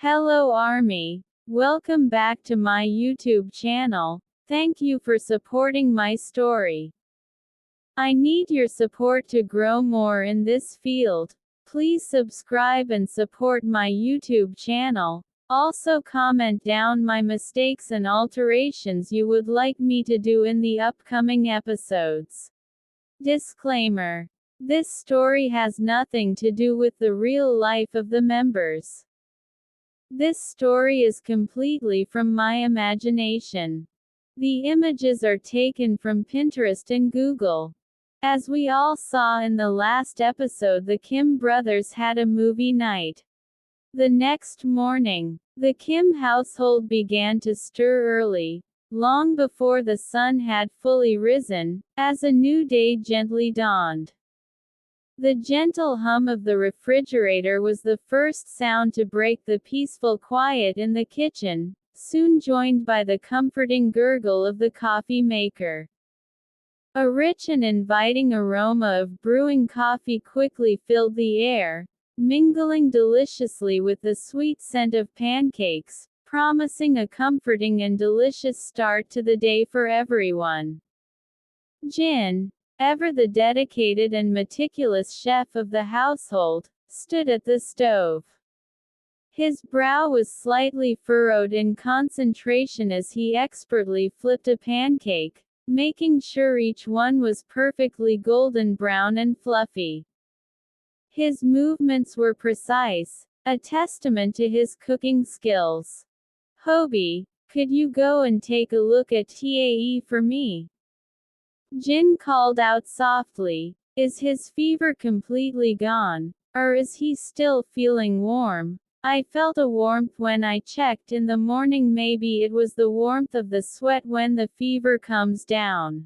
Hello Army. Welcome back to my YouTube channel. Thank you for supporting my story. I need your support to grow more in this field. Please subscribe and support my YouTube channel. Also comment down my mistakes and alterations you would like me to do in the upcoming episodes. Disclaimer. This story has nothing to do with the real life of the members. This story is completely from my imagination. The images are taken from Pinterest and Google. As we all saw in the last episode, the Kim brothers had a movie night. The next morning, the Kim household began to stir early, long before the sun had fully risen, as a new day gently dawned. The gentle hum of the refrigerator was the first sound to break the peaceful quiet in the kitchen, soon joined by the comforting gurgle of the coffee maker. A rich and inviting aroma of brewing coffee quickly filled the air, mingling deliciously with the sweet scent of pancakes, promising a comforting and delicious start to the day for everyone. Jin, ever the dedicated and meticulous chef of the household, stood at the stove. His brow was slightly furrowed in concentration as he expertly flipped a pancake, making sure each one was perfectly golden brown and fluffy. His movements were precise, a testament to his cooking skills. "Hobie, could you go and take a look at TAE for me?" Jin called out softly. Is his fever completely gone? Or is he still feeling warm? I felt a warmth when I checked in the morning. Maybe it was the warmth of the sweat when the fever comes down.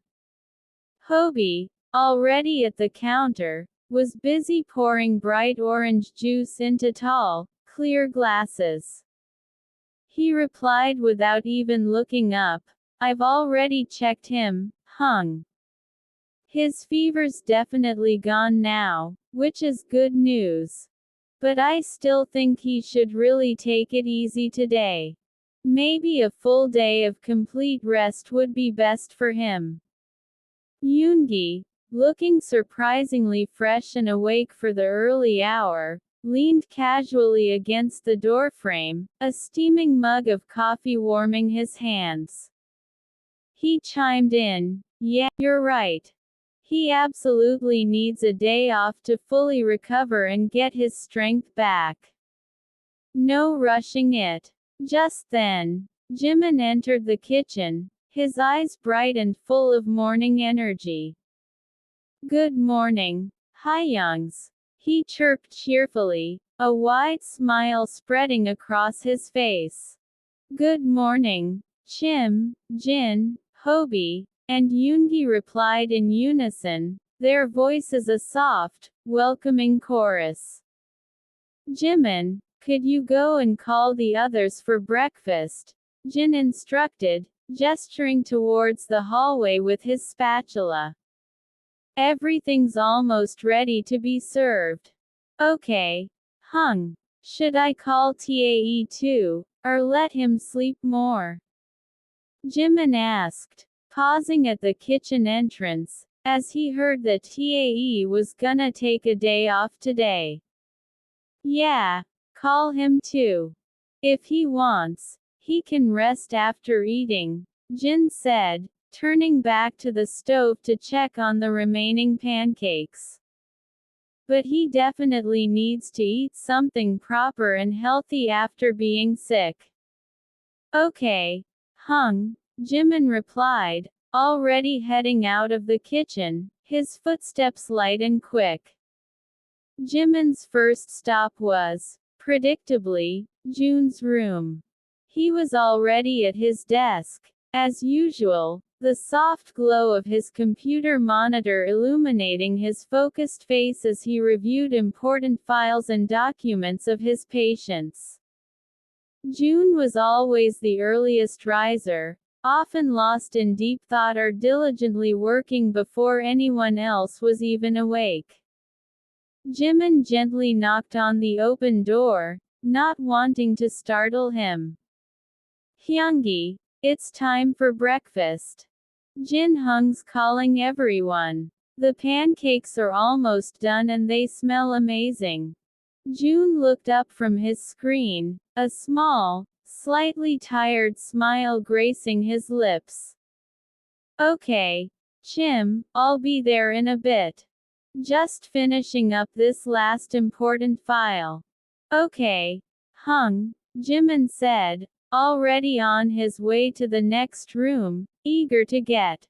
Hobie, already at the counter, was busy pouring bright orange juice into tall, clear glasses. He replied without even looking up. I've already checked him, hung. His fever's definitely gone now, which is good news. But I still think he should really take it easy today. Maybe a full day of complete rest would be best for him. Yoongi, looking surprisingly fresh and awake for the early hour, leaned casually against the doorframe, a steaming mug of coffee warming his hands. He chimed in, "Yeah, you're right. He absolutely needs a day off to fully recover and get his strength back. No rushing it." Just then, Jimin entered the kitchen, his eyes bright and full of morning energy. "Good morning, Hyungs," he chirped cheerfully, a wide smile spreading across his face. "Good morning, Chim, Jin, Hobie," and Yoongi replied in unison, their voices a soft, welcoming chorus. "Jimin, could you go and call the others for breakfast?" Jin instructed, gesturing towards the hallway with his spatula. "Everything's almost ready to be served." "Okay. Hung. Should I call TAE too, or let him sleep more?" Jimin asked, pausing at the kitchen entrance, as he heard that TAE was gonna take a day off today. "Yeah, call him too. If he wants, he can rest after eating," Jin said, turning back to the stove to check on the remaining pancakes. "But he definitely needs to eat something proper and healthy after being sick." "Okay, Hung," Jimin replied, already heading out of the kitchen, his footsteps light and quick. Jimin's first stop was, predictably, Jun's room. He was already at his desk, as usual, the soft glow of his computer monitor illuminating his focused face as he reviewed important files and documents of his patients. Jun was always the earliest riser, often lost in deep thought or diligently working before anyone else was even awake. Jimin gently knocked on the open door, not wanting to startle him. Hyungi, it's time for breakfast. Jin Hung's calling everyone. The pancakes are almost done and they smell amazing. June looked up from his screen, a small, slightly tired smile gracing his lips. Okay, Chim, I'll be there in a bit. Just finishing up this last important file. Okay, Hung, Jimin said, already on his way to the next room, eager to get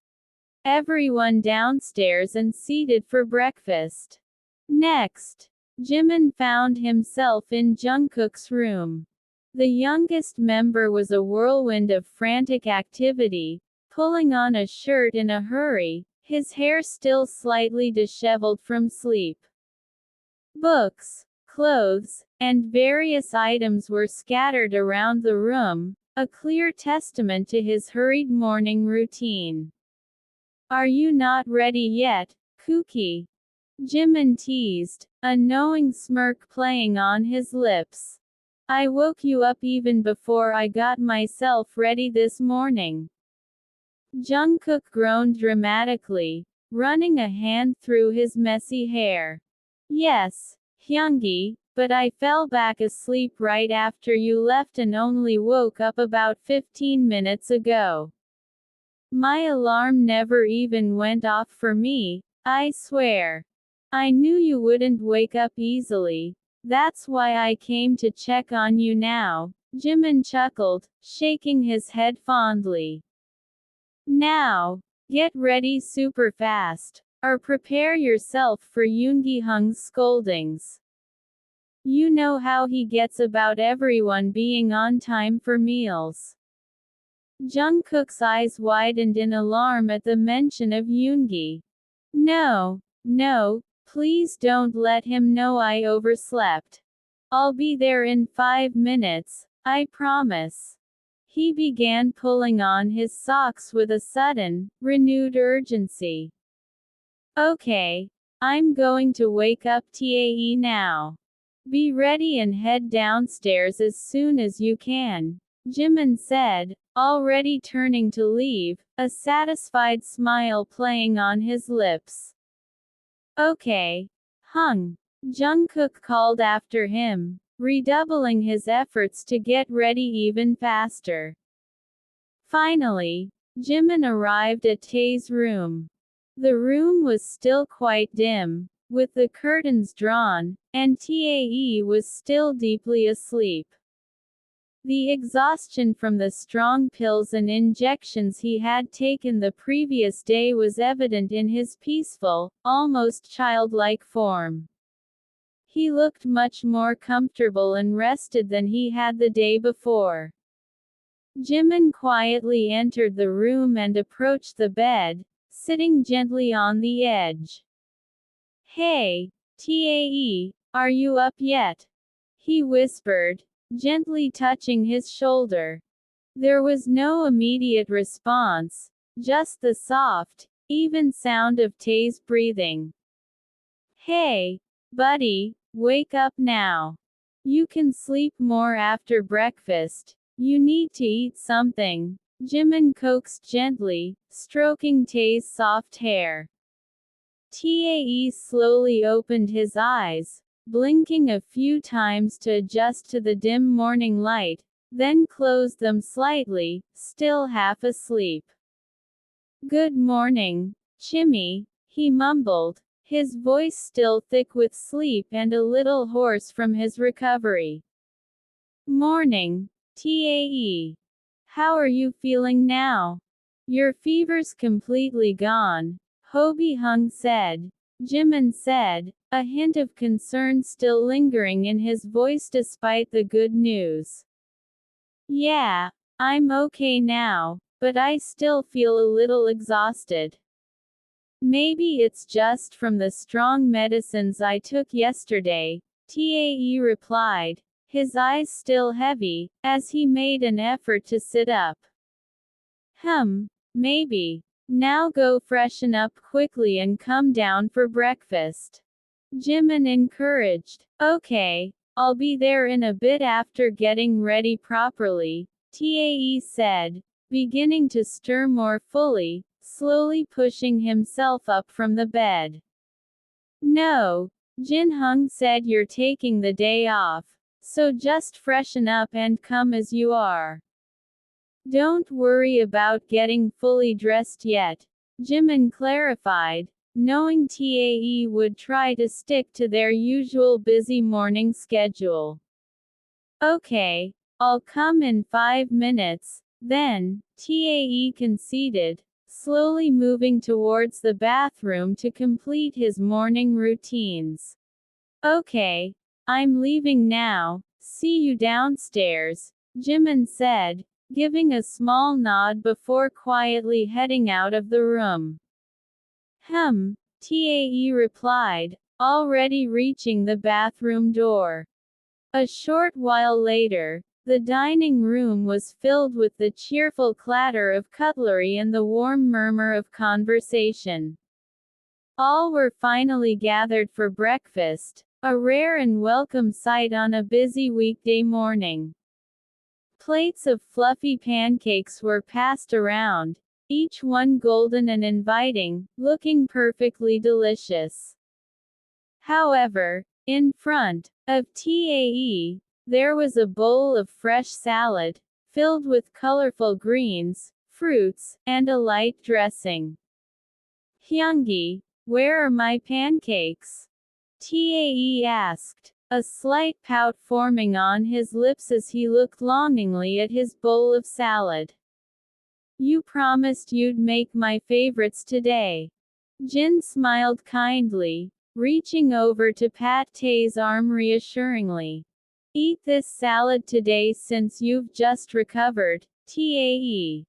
everyone downstairs and seated for breakfast. Next, Jimin found himself in Jungkook's room. The youngest member was a whirlwind of frantic activity, pulling on a shirt in a hurry, his hair still slightly disheveled from sleep. Books, clothes, and various items were scattered around the room, a clear testament to his hurried morning routine. Are you not ready yet, Kookie? Jimin teased, a knowing smirk playing on his lips. I woke you up even before I got myself ready this morning. Jungkook groaned dramatically, running a hand through his messy hair. Yes, Hyungi, but I fell back asleep right after you left and only woke up about 15 minutes ago. My alarm never even went off for me, I swear. I knew you wouldn't wake up easily. That's why I came to check on you now, Jimin chuckled, shaking his head fondly. Now, get ready super fast, or prepare yourself for Yoongi Hung's scoldings. You know how he gets about everyone being on time for meals. Jungkook's eyes widened in alarm at the mention of Yoongi. No, please don't let him know I overslept. I'll be there in 5 minutes, I promise. He began pulling on his socks with a sudden, renewed urgency. Okay, I'm going to wake up Tae now. Be ready and head downstairs as soon as you can, Jimin said, already turning to leave, a satisfied smile playing on his lips. Okay, Hung, Jungkook called after him, redoubling his efforts to get ready even faster. Finally, Jimin arrived at Tae's room. The room was still quite dim, with the curtains drawn, and Tae was still deeply asleep. The exhaustion from the strong pills and injections he had taken the previous day was evident in his peaceful, almost childlike form. He looked much more comfortable and rested than he had the day before. Jimin quietly entered the room and approached the bed, sitting gently on the edge. Hey, Tae, are you up yet? He whispered, gently touching his shoulder. There was no immediate response, just the soft, even sound of Tae's breathing. Hey, buddy, wake up now. You can sleep more after breakfast. You need to eat something, Jimin coaxed gently, stroking Tae's soft hair. Tae slowly opened his eyes, blinking a few times to adjust to the dim morning light, then closed them slightly, still half asleep. Good morning, Chimmy, he mumbled, his voice still thick with sleep and a little hoarse from his recovery. Morning, Tae. How are you feeling now? Your fever's completely gone, Hobie Hung said. Jimin said, a hint of concern still lingering in his voice despite the good news. Yeah, I'm okay now, but I still feel a little exhausted. Maybe it's just from the strong medicines I took yesterday, Tae replied, his eyes still heavy, as he made an effort to sit up. Maybe. Now go freshen up quickly and come down for breakfast. Jimin encouraged. Okay, I'll be there in a bit after getting ready properly, Tae said, beginning to stir more fully, slowly pushing himself up from the bed. No, Jin Hung said you're taking the day off, so just freshen up and come as you are. Don't worry about getting fully dressed yet, Jimin clarified, knowing Tae would try to stick to their usual busy morning schedule. Okay, I'll come in 5 minutes, then, Tae conceded, slowly moving towards the bathroom to complete his morning routines. Okay, I'm leaving now, see you downstairs, Jimin said, giving a small nod before quietly heading out of the room. Tae replied, already reaching the bathroom door. A short while later, the dining room was filled with the cheerful clatter of cutlery and the warm murmur of conversation. All were finally gathered for breakfast, a rare and welcome sight on a busy weekday morning. Plates of fluffy pancakes were passed around, each one golden and inviting, looking perfectly delicious. However, in front of Tae, there was a bowl of fresh salad, filled with colorful greens, fruits, and a light dressing. Hyungi, where are my pancakes? Tae asked, a slight pout forming on his lips as he looked longingly at his bowl of salad. You promised you'd make my favorites today. Jin smiled kindly, reaching over to pat Tae's arm reassuringly. Eat this salad today since you've just recovered, Tae.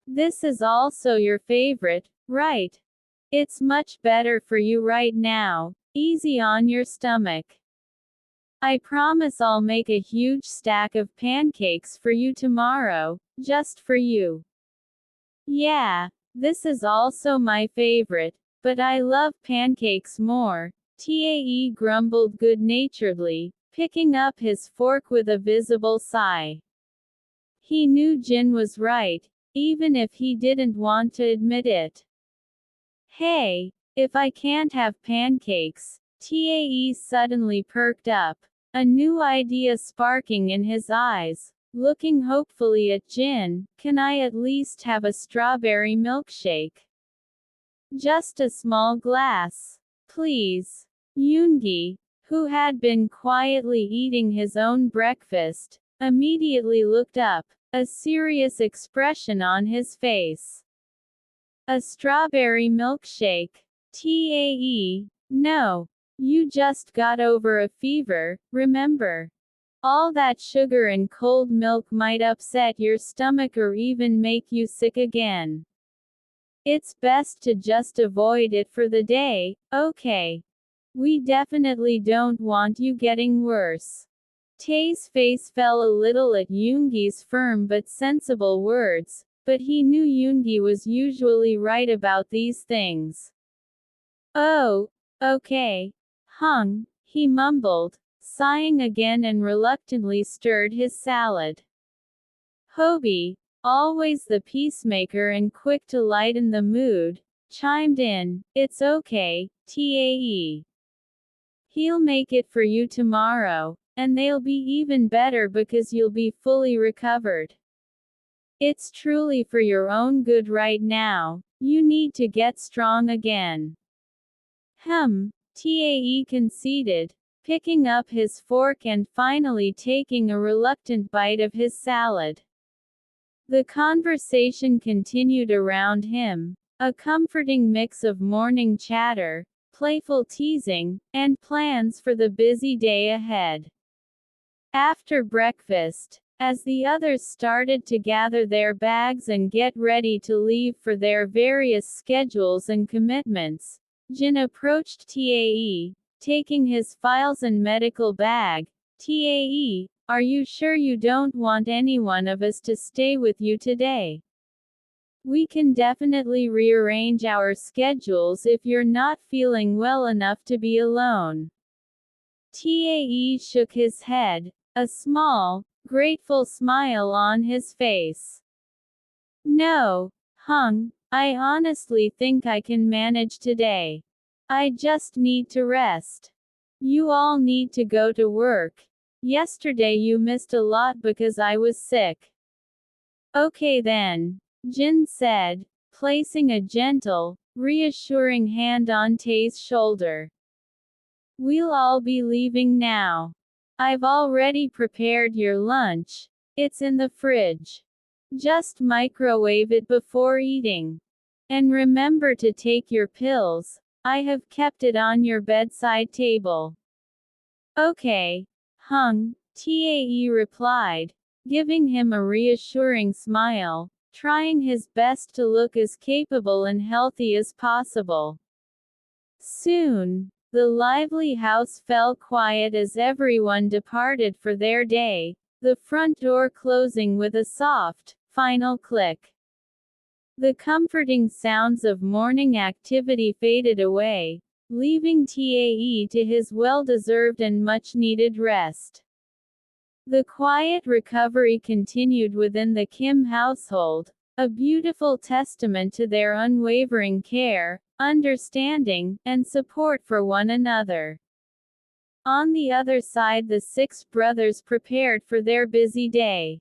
This is also your favorite, right? It's much better for you right now, easy on your stomach. I promise I'll make a huge stack of pancakes for you tomorrow, just for you. Yeah, this is also my favorite, but I love pancakes more, Tae grumbled good-naturedly, picking up his fork with a visible sigh. He knew Jin was right, even if he didn't want to admit it. Hey, if I can't have pancakes, Tae suddenly perked up, a new idea sparking in his eyes. Looking hopefully at Jin, can I at least have a strawberry milkshake? Just a small glass, please. Yoongi, who had been quietly eating his own breakfast, immediately looked up, a serious expression on his face. A strawberry milkshake? Tae, no. You just got over a fever, remember? All that sugar and cold milk might upset your stomach or even make you sick again. It's best to just avoid it for the day, okay? We definitely don't want you getting worse. Tae's face fell a little at Yoongi's firm but sensible words, but he knew Yoongi was usually right about these things. Oh, okay. He mumbled, sighing again and reluctantly stirred his salad. Hobie, always the peacemaker and quick to lighten the mood, chimed in, it's okay, Tae. He'll make it for you tomorrow, and they'll be even better because you'll be fully recovered. It's truly for your own good right now, you need to get strong again. Tae conceded, picking up his fork and finally taking a reluctant bite of his salad. The conversation continued around him, a comforting mix of morning chatter, playful teasing, and plans for the busy day ahead. After breakfast, as the others started to gather their bags and get ready to leave for their various schedules and commitments, Jin approached Tae, taking his files and medical bag. Tae, are you sure you don't want any one of us to stay with you today? We can definitely rearrange our schedules if you're not feeling well enough to be alone. Tae shook his head, a small, grateful smile on his face. No, Hung, I honestly think I can manage today. I just need to rest. You all need to go to work. Yesterday you missed a lot because I was sick. Okay then, Jin said, placing a gentle, reassuring hand on Tae's shoulder. We'll all be leaving now. I've already prepared your lunch. It's in the fridge. Just microwave it before eating. And remember to take your pills. I have kept it on your bedside table. Okay, Hung, Tae replied, giving him a reassuring smile, trying his best to look as capable and healthy as possible. Soon, the lively house fell quiet as everyone departed for their day, the front door closing with a soft, final click. The comforting sounds of morning activity faded away, leaving Tae to his well-deserved and much-needed rest. The quiet recovery continued within the Kim household, a beautiful testament to their unwavering care, understanding, and support for one another. On the other side, the six brothers prepared for their busy day.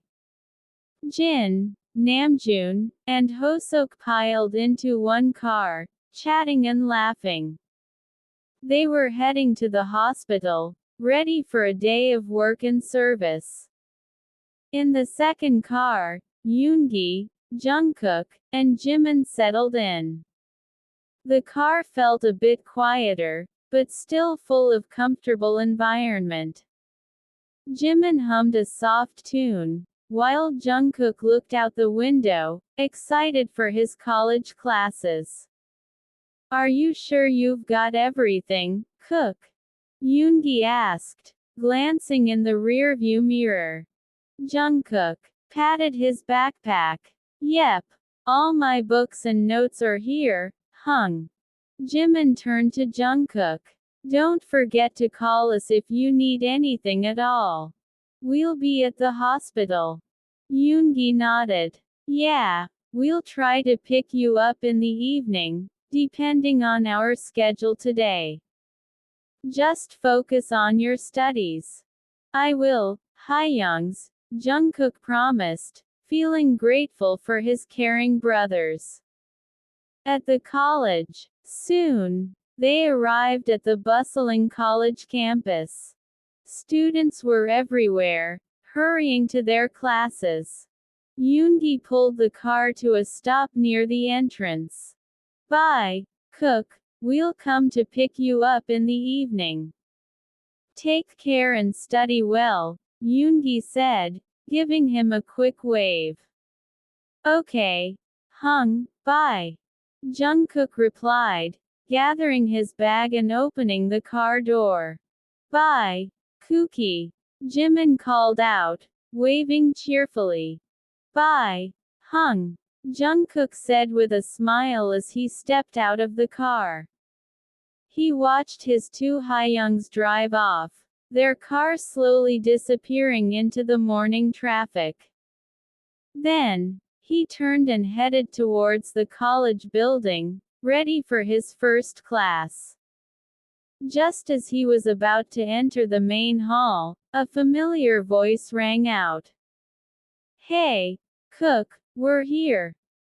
Jin, Namjoon, and Hosok piled into one car, chatting and laughing. They were heading to the hospital, ready for a day of work and service. In the second car, Yoongi, Jungkook, and Jimin settled in. The car felt a bit quieter, but still full of comfortable environment. Jimin hummed a soft tune, while Jungkook looked out the window, excited for his college classes. Are you sure you've got everything, Cook? Yoongi asked, glancing in the rearview mirror. Jungkook patted his backpack. Yep, all my books and notes are here, Hung. Jimin turned to Jungkook. Don't forget to call us if you need anything at all. We'll be at the hospital. Yoongi nodded. Yeah, we'll try to pick you up in the evening, depending on our schedule today. Just focus on your studies. I will, Hyungs, Jungkook promised, feeling grateful for his caring brothers. At the college, soon, they arrived at the bustling college campus. Students were everywhere, hurrying to their classes. Yoongi pulled the car to a stop near the entrance. Bye, Cook, we'll come to pick you up in the evening. Take care and study well, Yoongi said, giving him a quick wave. Okay, Hung, bye. Jungkook replied, gathering his bag and opening the car door. Bye, Kookie, Jimin called out, waving cheerfully. Bye, Hung, Jungkook said with a smile as he stepped out of the car. He watched his two Hyungs drive off, their car slowly disappearing into the morning traffic. Then, he turned and headed towards the college building, ready for his first class. Just as he was about to enter the main hall, a familiar voice rang out. Hey, Cook, we're here.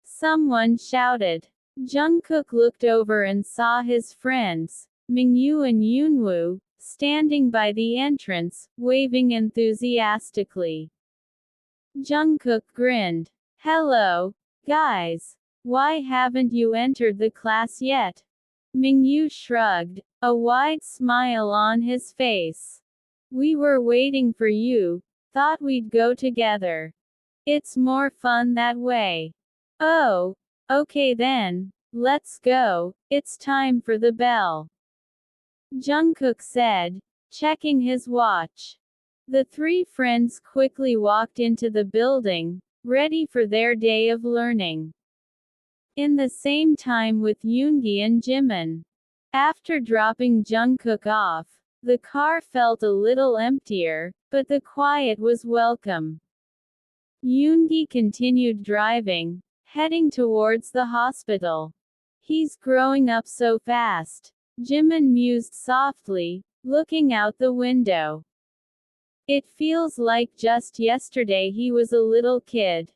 Someone shouted. Jungkook looked over and saw his friends, Mingyu and Yoonwoo, standing by the entrance, waving enthusiastically. Jungkook grinned. Hello, guys. Why haven't you entered the class yet? Mingyu shrugged, a wide smile on his face. We were waiting for you, thought we'd go together. It's more fun that way. Oh, okay then, let's go, it's time for the bell. Jungkook said, checking his watch. The three friends quickly walked into the building, ready for their day of learning. In the same time with Yoongi and Jimin. After dropping Jungkook off, The car felt a little emptier, but the quiet was welcome. Yoongi continued driving, heading towards the hospital. He's growing up so fast, Jimin mused softly, looking out the window. It feels like just yesterday he was a little kid.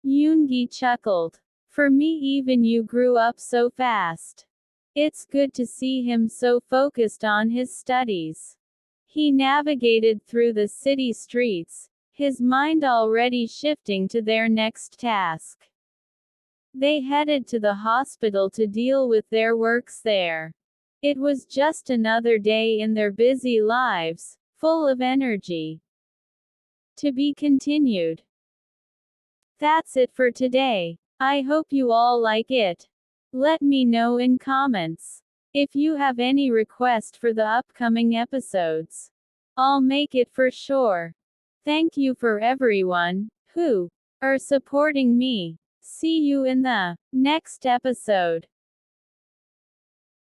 Yoongi chuckled. For me, even you grew up so fast. It's good to see him so focused on his studies. He navigated through the city streets, his mind already shifting to their next task. They headed to the hospital to deal with their works there. It was just another day in their busy lives, full of energy. To be continued. That's it for today. I hope you all like it. Let me know in comments. If you have any request for the upcoming episodes, I'll make it for sure. Thank you for everyone who are supporting me. See you in the next episode.